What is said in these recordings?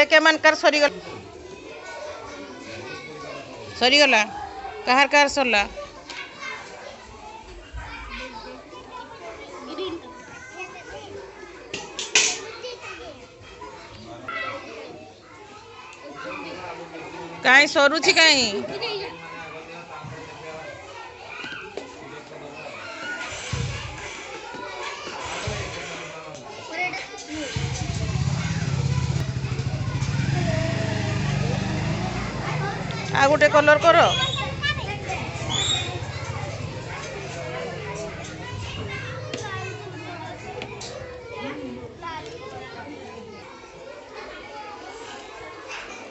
के मनकर सरीगला कहार कहार सरला कहीं सरुची कहीं आ गोटे कलर कर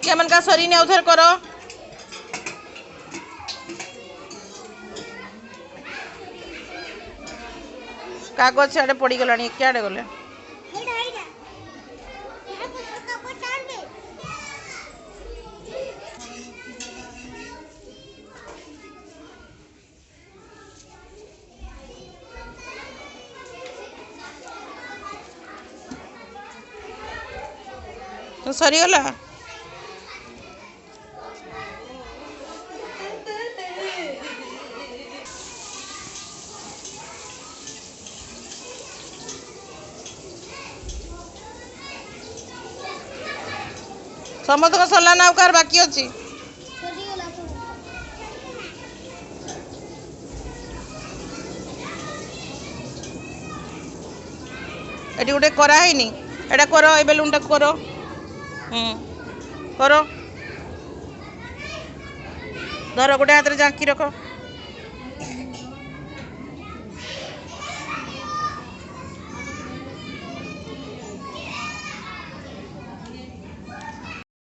क्या मन का सरी ने उधर करो कागज सियाड़े पड़ी गला क्या गले तो सरीगला समस्त को सरला ना कार बाकी अच्छी एटी गोटे कराई एटा कर ए बेलून टा करो करो धर गोटे हाथ में झांकी रख